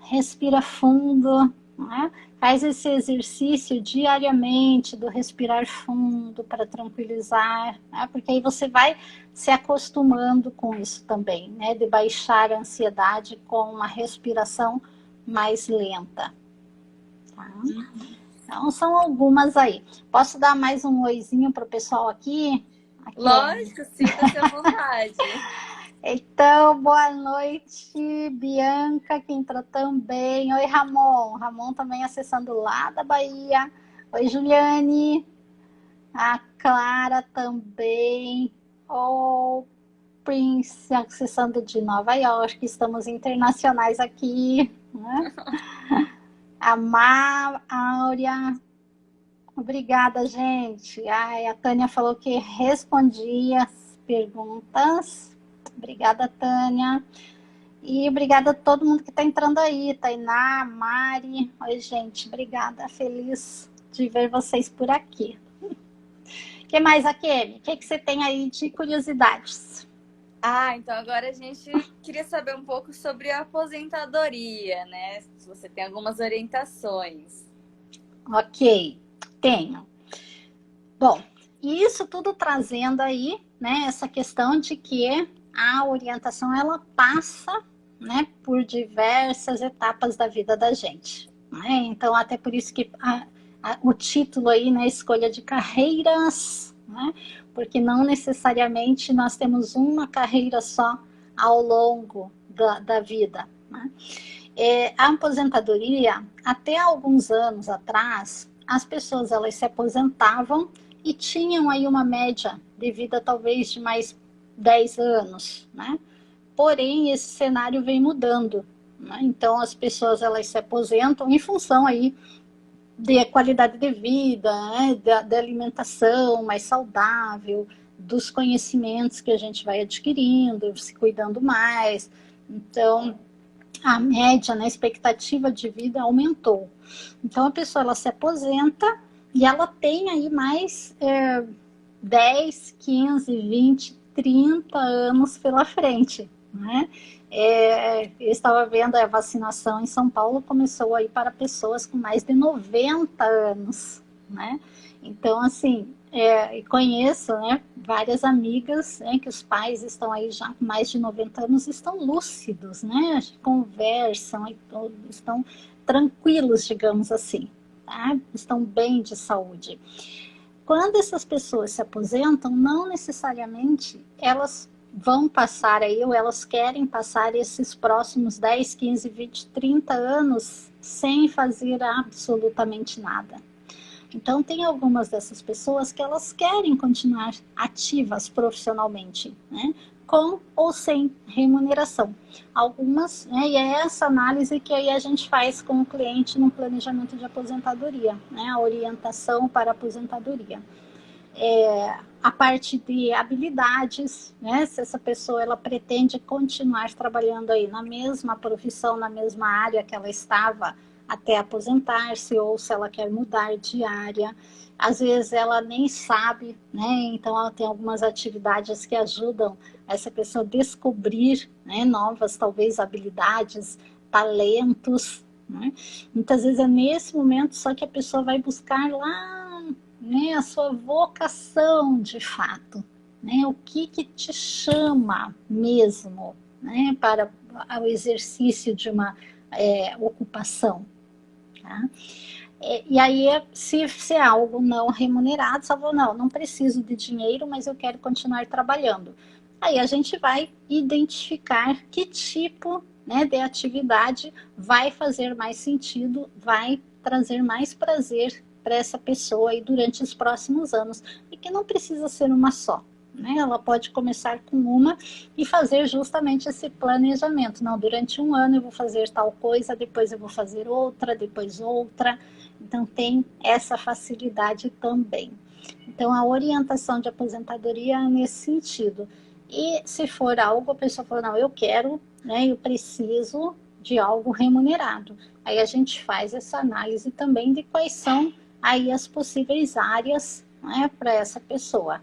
respira fundo, né? Faz esse exercício diariamente do respirar fundo para tranquilizar, né? Porque aí você vai se acostumando com isso também, né? De baixar a ansiedade com uma respiração mais lenta. Tá? Então, são algumas aí. Posso dar mais um oizinho para o pessoal aqui? Lógico, sinta-se à vontade. Então, boa noite, Bianca, que entrou também. Oi, Ramon. Ramon também acessando lá da Bahia. Oi, Juliane. A Clara também. O Prince acessando de Nova York. Estamos internacionais aqui, né? A Áurea. Obrigada, gente. Ai, a Tânia falou que respondia as perguntas. Obrigada, Tânia. E obrigada a todo mundo que está entrando aí. Tainá, Mari. Oi, gente. Obrigada. Feliz de ver vocês por aqui. O que mais, Akemi? O que você tem aí de curiosidades? Então agora a gente queria saber um pouco sobre a aposentadoria, né? Se você tem algumas orientações. Ok, tenho. Bom, isso tudo trazendo aí, né, essa questão de que a orientação, ela passa, né, por diversas etapas da vida da gente, né? Então, até por isso que o título aí, né, escolha de carreiras, né, porque não necessariamente nós temos uma carreira só ao longo da vida, né? A aposentadoria, até alguns anos atrás, as pessoas elas se aposentavam e tinham aí uma média de vida talvez de mais 10 anos, né? Porém, esse cenário vem mudando, né? Então, as pessoas elas se aposentam em função aí de qualidade de vida, né? da alimentação mais saudável, dos conhecimentos que a gente vai adquirindo, se cuidando mais. Então, a média, né, a expectativa de vida aumentou. Então, a pessoa ela se aposenta e ela tem aí mais 10, 15, 20, 30 anos pela frente, né? Eu estava vendo a vacinação em São Paulo começou aí para pessoas com mais de 90 anos, né? Então, assim, conheço, né, várias amigas, né, que os pais estão aí já com mais de 90 anos, estão lúcidos, né? Conversam, estão tranquilos, digamos assim, tá? Estão bem de saúde. Quando essas pessoas se aposentam, não necessariamente elas vão passar aí, ou elas querem passar esses próximos 10, 15, 20, 30 anos sem fazer absolutamente nada. Então, tem algumas dessas pessoas que elas querem continuar ativas profissionalmente, né? Com ou sem remuneração. Algumas, né, e é essa análise que aí a gente faz com o cliente no planejamento de aposentadoria, né? A orientação para a aposentadoria. A parte de habilidades, né? Se essa pessoa ela pretende continuar trabalhando aí na mesma profissão, na mesma área que ela estava até aposentar-se, ou se ela quer mudar de área. Às vezes ela nem sabe, né? Então ela tem algumas atividades que ajudam essa pessoa a descobrir, né, novas, talvez, habilidades, talentos, né? Muitas vezes é nesse momento só que a pessoa vai buscar lá, né, a sua vocação de fato, né? O que te chama mesmo, né, para o exercício de uma ocupação, tá? E aí, se é algo não remunerado, só vou, não preciso de dinheiro, mas eu quero continuar trabalhando. Aí a gente vai identificar que tipo, né, de atividade vai fazer mais sentido, vai trazer mais prazer para essa pessoa aí durante os próximos anos. E que não precisa ser uma só. Né? Ela pode começar com uma e fazer justamente esse planejamento. Não, durante um ano eu vou fazer tal coisa, depois eu vou fazer outra, depois outra. Então tem essa facilidade também. Então a orientação de aposentadoria é nesse sentido. E se for algo, a pessoa fala, não, eu quero, né, eu preciso de algo remunerado. Aí a gente faz essa análise também de quais são aí as possíveis áreas, né, para essa pessoa.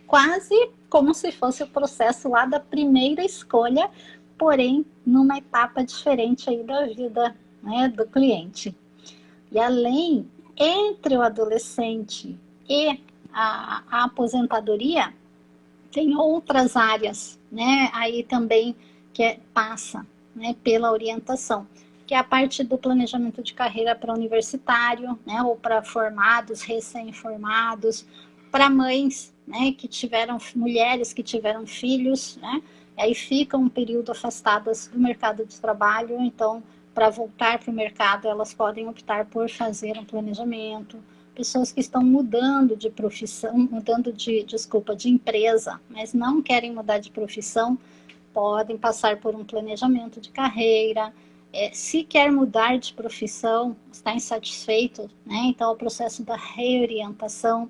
Quase como se fosse o processo lá da primeira escolha, porém numa etapa diferente aí da vida, né, do cliente. E além, entre o adolescente e a aposentadoria, tem outras áreas, né, aí também passa, né, pela orientação, que é a parte do planejamento de carreira para universitário, né, ou para formados, recém-formados, para mães, né, que tiveram, mulheres que tiveram filhos, né, aí ficam um período afastadas do mercado de trabalho, então, para voltar para o mercado, elas podem optar por fazer um planejamento. Pessoas que estão mudando de profissão, de empresa, mas não querem mudar de profissão, podem passar por um planejamento de carreira. Se quer mudar de profissão, está insatisfeito, né? Então, o processo da reorientação.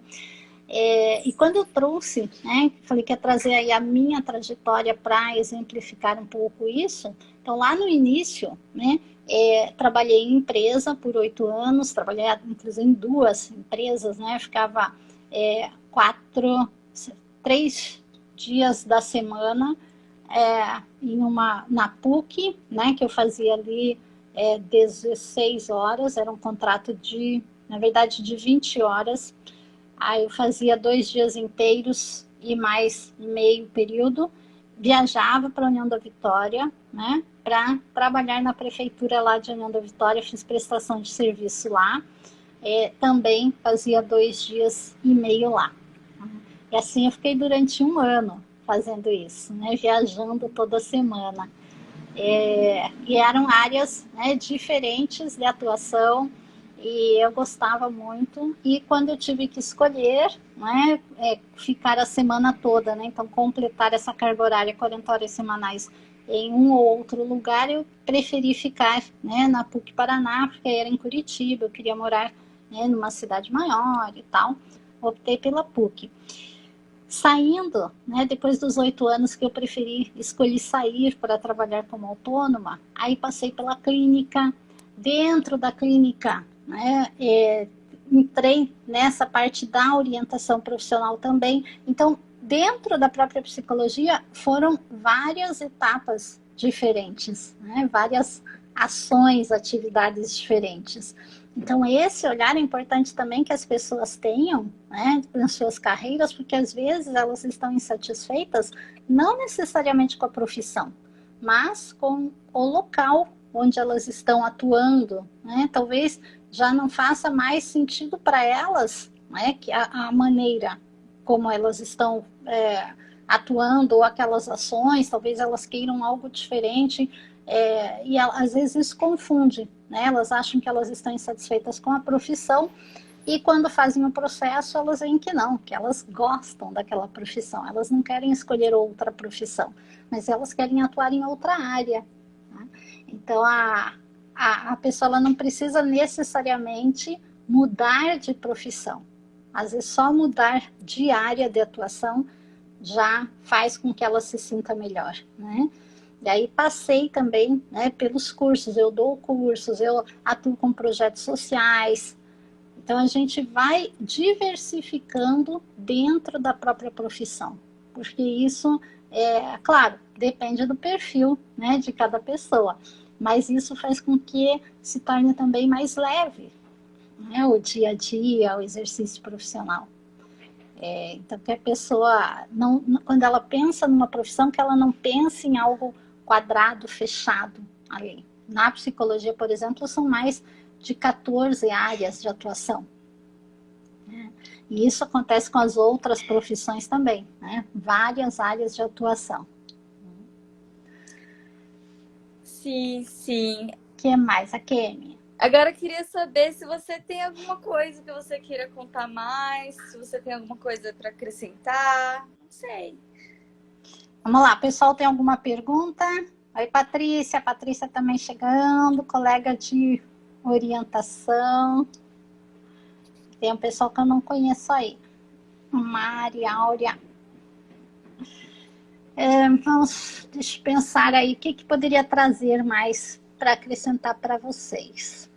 E quando eu trouxe, né, falei que ia trazer aí a minha trajetória para exemplificar um pouco isso, então lá no início, né, trabalhei em empresa por 8 anos, trabalhei inclusive em 2 empresas, né, ficava 3 dias da semana na PUC, né, que eu fazia ali 16 horas, era um contrato na verdade, de 20 horas. Aí eu fazia 2 dias inteiros e mais meio período, viajava para a União da Vitória, né, para trabalhar na prefeitura lá de União da Vitória, fiz prestação de serviço lá, também fazia 2 dias e meio lá. E assim eu fiquei durante um ano fazendo isso, né, viajando toda semana. E eram áreas, né, diferentes de atuação, e eu gostava muito. E quando eu tive que escolher, né, ficar a semana toda, né, então completar essa carga horária, 40 horas semanais em um ou outro lugar, eu preferi ficar, né, na PUC Paraná, porque era em Curitiba, eu queria morar, né, numa cidade maior e tal, optei pela PUC. Saindo, né, depois dos 8 anos que eu escolhi sair para trabalhar como autônoma, aí passei pela clínica. Dentro da clínica, né, entrei nessa parte da orientação profissional também. Então, dentro da própria psicologia, foram várias etapas diferentes, né, várias ações, atividades diferentes. Então, esse olhar é importante também que as pessoas tenham, né, nas suas carreiras, porque às vezes elas estão insatisfeitas, não necessariamente com a profissão, mas com o local onde elas estão atuando, né? Talvez já não faça mais sentido para elas, né, que a maneira como elas estão atuando, ou aquelas ações, talvez elas queiram algo diferente, e às vezes isso confunde, né? Elas acham que elas estão insatisfeitas com a profissão, e quando fazem o processo, elas veem que não, que elas gostam daquela profissão, elas não querem escolher outra profissão, mas elas querem atuar em outra área. Né? Então, a pessoa ela não precisa necessariamente mudar de profissão. Às vezes, só mudar de área de atuação já faz com que ela se sinta melhor, né? E aí passei também, né, pelos cursos, eu dou cursos, eu atuo com projetos sociais. Então a gente vai diversificando dentro da própria profissão, porque isso, claro, depende do perfil, né, de cada pessoa, mas isso faz com que se torne também mais leve, né, o dia a dia, o exercício profissional. Então que a pessoa, quando ela pensa numa profissão, que ela não pense em algo quadrado, fechado ali. Na psicologia, por exemplo, são mais de 14 áreas de atuação. E isso acontece com as outras profissões também, né? Várias áreas de atuação. Sim, sim. O que mais, Akemi? Agora eu queria saber se você tem alguma coisa que você queira contar mais, se você tem alguma coisa para acrescentar, não sei. Vamos lá, pessoal, tem alguma pergunta? Oi, Patrícia. Patrícia também chegando, colega de orientação. Tem um pessoal que eu não conheço aí. Mari, Áurea. Deixa eu pensar aí, o que poderia trazer mais para acrescentar para vocês.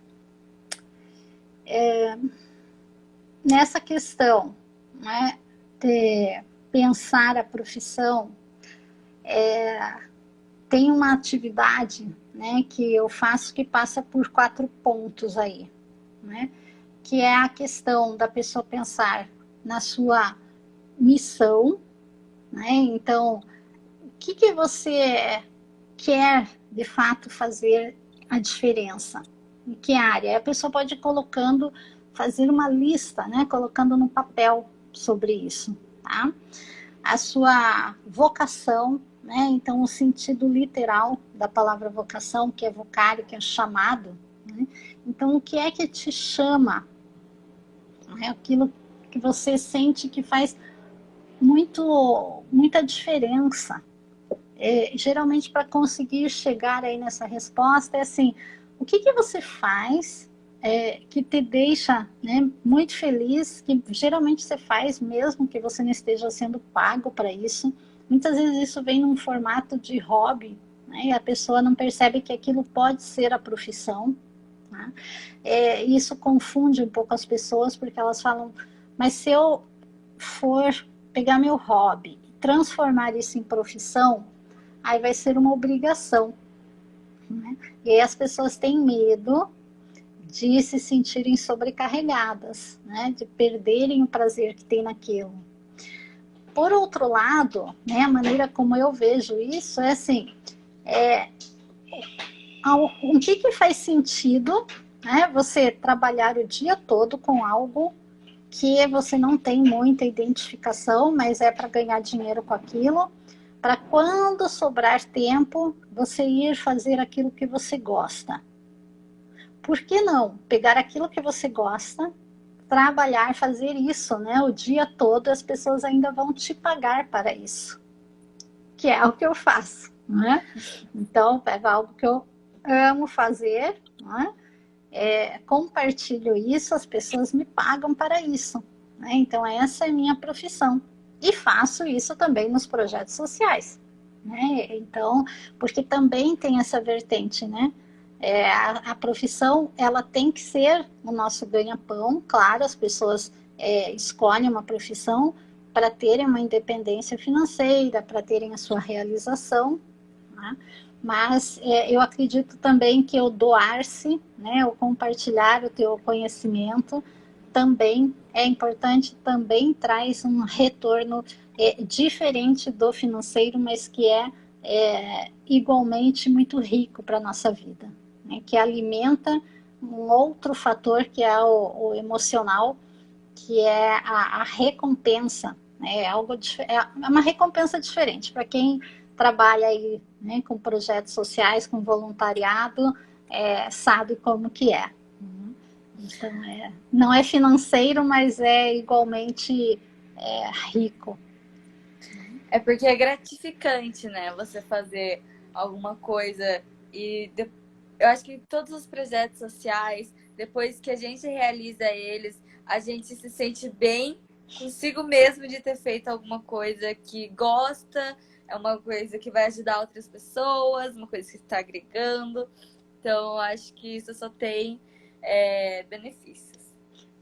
Nessa questão, né, de pensar a profissão, tem uma atividade, né, que eu faço que passa por 4 pontos aí, né, que é a questão da pessoa pensar na sua missão, né, então, o que você quer, de fato, fazer a diferença? Em que área? A pessoa pode ir colocando, fazer uma lista, né, colocando no papel sobre isso, tá? A sua vocação, né? Então, o sentido literal da palavra vocação, que é vocário, que é chamado, né? Então, o que é que te chama? É aquilo que você sente que faz muita diferença. Geralmente, para conseguir chegar aí nessa resposta, é assim, o que você faz que te deixa, né, muito feliz, que geralmente você faz mesmo que você não esteja sendo pago para isso. Muitas vezes isso vem num formato de hobby, né, e a pessoa não percebe que aquilo pode ser a profissão. Tá? Isso confunde um pouco as pessoas, porque elas falam, mas se eu for pegar meu hobby e transformar isso em profissão, aí vai ser uma obrigação. Né? E aí as pessoas têm medo de se sentirem sobrecarregadas, né? De perderem o prazer que tem naquilo. Por outro lado, né, a maneira como eu vejo isso é assim, o que faz sentido, né, você trabalhar o dia todo com algo que você não tem muita identificação, mas é para ganhar dinheiro com aquilo, para quando sobrar tempo, você ir fazer aquilo que você gosta. Por que não pegar aquilo que você gosta, trabalhar, fazer isso, né, o dia todo, as pessoas ainda vão te pagar para isso, que é o que eu faço, né? Então, pego algo que eu amo fazer, né? Compartilho isso, as pessoas me pagam para isso, né? Então, essa é a minha profissão. E faço isso também nos projetos sociais, né? Então, porque também tem essa vertente, né? A profissão, ela tem que ser o nosso ganha-pão. Claro, as pessoas escolhem uma profissão para terem uma independência financeira, para terem a sua realização, né? Mas eu acredito também que o doar-se, né, o compartilhar o teu conhecimento também é importante, também traz um retorno diferente do financeiro, mas que é igualmente muito rico para a nossa vida, né, que alimenta um outro fator que é o emocional, que é a recompensa, né, é uma recompensa diferente para quem trabalha aí, né, com projetos sociais, com voluntariado, sabe como que é. Então, não é financeiro, mas é igualmente rico. É porque é gratificante, né? Você fazer alguma coisa eu acho que todos os projetos sociais, depois que a gente realiza eles, a gente se sente bem consigo mesmo de ter feito alguma coisa que gosta, é uma coisa que vai ajudar outras pessoas, uma coisa que está agregando. Então, eu acho que isso só tem benefícios.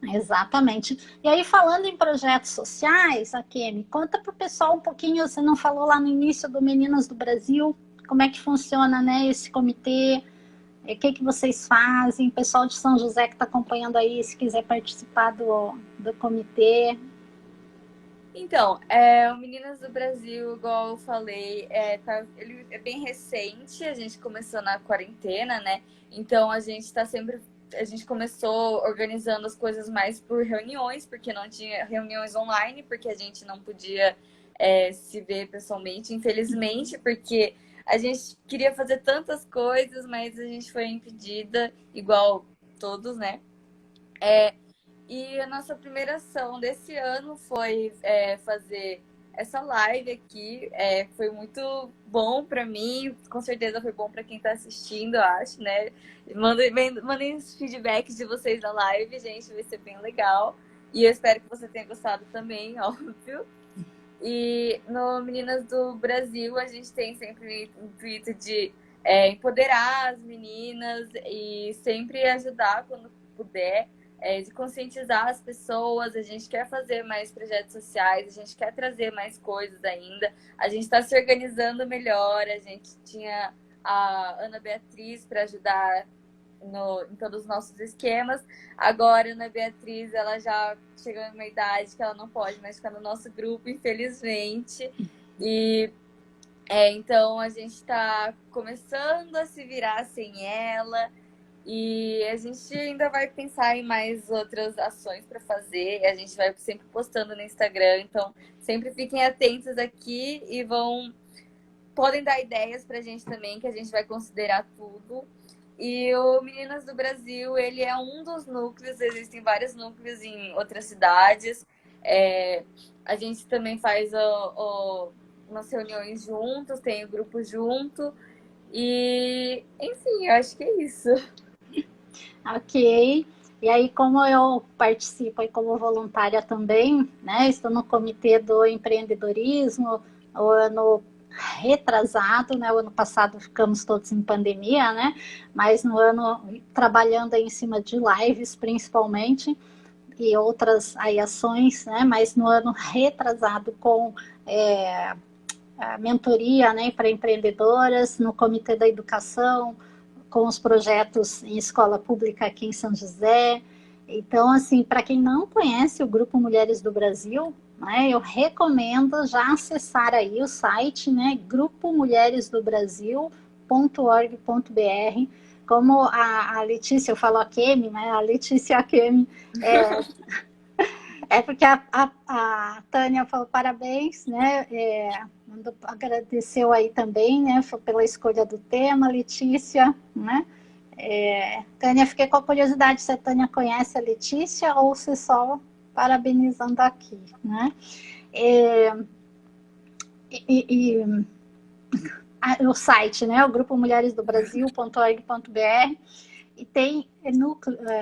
Exatamente. E aí, falando em projetos sociais, Akemi, conta para o pessoal um pouquinho, você não falou lá no início do Meninas do Brasil, como é que funciona, né, esse comitê, o que vocês fazem, o pessoal de São José que está acompanhando aí, se quiser participar do comitê. Então, o Meninas do Brasil, igual eu falei, ele é bem recente, a gente começou na quarentena, né? Então a gente está sempre a gente começou organizando as coisas mais por reuniões, porque não tinha reuniões online, porque a gente não podia se ver pessoalmente, infelizmente, porque a gente queria fazer tantas coisas, mas a gente foi impedida, igual todos, né? E a nossa primeira ação desse ano foi fazer essa live aqui. Foi muito bom para mim, com certeza foi bom para quem está assistindo, eu acho, né? Mandem os feedbacks de vocês na live, gente, vai ser bem legal. E eu espero que você tenha gostado também, óbvio. E no Meninas do Brasil, a gente tem sempre o intuito de empoderar as meninas e sempre ajudar quando puder, de conscientizar as pessoas. A gente quer fazer mais projetos sociais, a gente quer trazer mais coisas ainda. A gente está se organizando melhor, a gente tinha a Ana Beatriz para ajudar em todos os nossos esquemas. Agora, a Ana Beatriz, ela já chegou em uma idade que ela não pode mais ficar no nosso grupo, infelizmente. E então a gente está começando a se virar sem ela. E a gente ainda vai pensar em mais outras ações para fazer. A gente vai sempre postando no Instagram. Então, sempre fiquem atentos aqui e podem dar ideias para a gente também, que a gente vai considerar tudo. E o Meninas do Brasil, ele é um dos núcleos, existem vários núcleos em outras cidades. A gente também faz umas reuniões juntos, tem o grupo junto. E, enfim, eu acho que é isso. Ok. E aí, como eu participo aí como voluntária também, né? Estou no comitê do empreendedorismo, o ano retrasado, né? O ano passado ficamos todos em pandemia, né? Mas no ano trabalhando aí em cima de lives, principalmente, e outras aí ações, né? Mas no ano retrasado com a mentoria, né? Para empreendedoras, no comitê da educação, com os projetos em escola pública aqui em São José. Então, assim, para quem não conhece o Grupo Mulheres do Brasil, né, eu recomendo já acessar aí o site, né, grupomulheresdobrasil.org.br. Como a Letícia, eu falo a Kemi, né, a Letícia Kemi, porque a Tânia falou parabéns, né, agradeceu aí também, né, pela escolha do tema, Letícia, né. Tânia, fiquei com a curiosidade se a Tânia conhece a Letícia ou se só parabenizando aqui, né? O site, né? O Grupo Mulheres do Brasil.org.br, e tem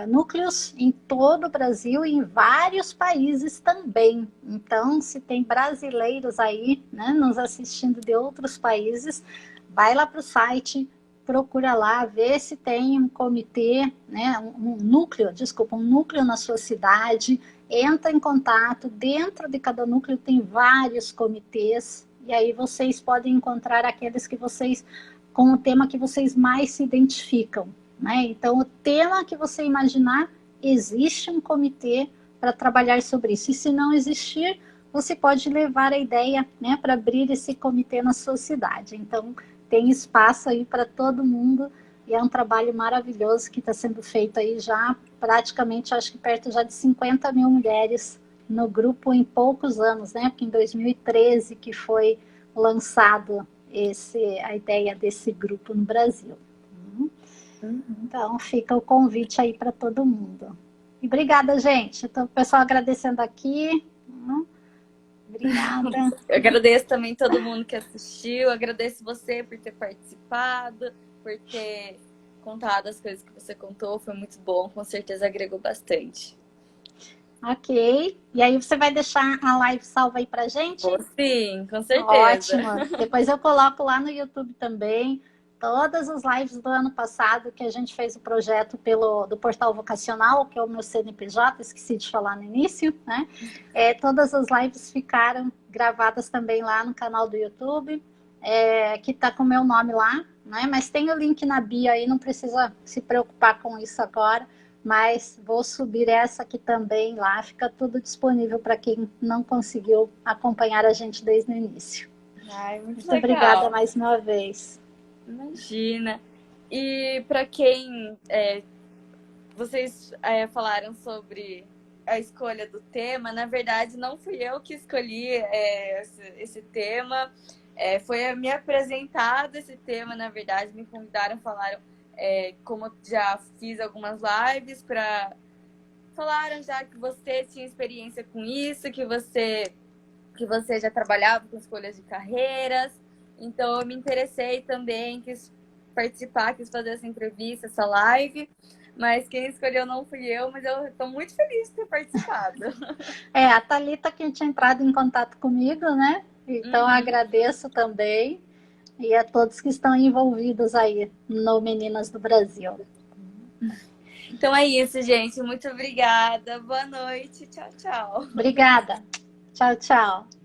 núcleos em todo o Brasil e em vários países também. Então, se tem brasileiros aí, né, nos assistindo de outros países, vai lá para o site, procura lá, vê se tem um comitê, né, um núcleo na sua cidade, entra em contato. Dentro de cada núcleo tem vários comitês, e aí vocês podem encontrar aqueles que vocês, com o tema que vocês mais se identificam, né? Então, o tema que você imaginar, existe um comitê para trabalhar sobre isso. E se não existir, você pode levar a ideia, né, para abrir esse comitê na sua cidade. Então, tem espaço aí para todo mundo, e é um trabalho maravilhoso que está sendo feito aí já praticamente, acho que perto já de 50 mil mulheres no grupo em poucos anos, né? Porque em 2013 que foi lançado a ideia desse grupo no Brasil. Então, fica o convite aí para todo mundo. E obrigada, gente. Então, o pessoal agradecendo aqui. Obrigada. Eu agradeço também todo mundo que assistiu. Agradeço você por ter participado, por ter contado as coisas que você contou. Foi muito bom. Com certeza agregou bastante. Ok. E aí você vai deixar a live salva aí pra gente? Sim, com certeza. Ótimo. Depois eu coloco lá no YouTube também todas as lives do ano passado que a gente fez o projeto do Portal Vocacional, que é o meu CNPJ, esqueci de falar no início, né? Todas as lives ficaram gravadas também lá no canal do YouTube, que tá com o meu nome lá, né? Mas tem o link na bio aí, não precisa se preocupar com isso agora. Mas vou subir essa aqui também lá, fica tudo disponível para quem não conseguiu acompanhar a gente desde o início. Muito legal. Obrigada mais uma vez. Imagina. E para quem vocês falaram sobre a escolha do tema. Na verdade, não fui eu que escolhi esse tema. Foi me apresentado esse tema, na verdade. Me convidaram, falaram, como eu já fiz algumas lives, falaram já que você tinha experiência com isso, que você já trabalhava com escolhas de carreiras. Então, eu me interessei também, quis participar, quis fazer essa entrevista, essa live. Mas quem escolheu não fui eu, mas eu estou muito feliz de ter participado. A Thalita que tinha entrado em contato comigo, né? Então, agradeço também. E a todos que estão envolvidos aí no Meninas do Brasil. Então é isso, gente. Muito obrigada. Boa noite. Tchau, tchau. Obrigada. Tchau, tchau.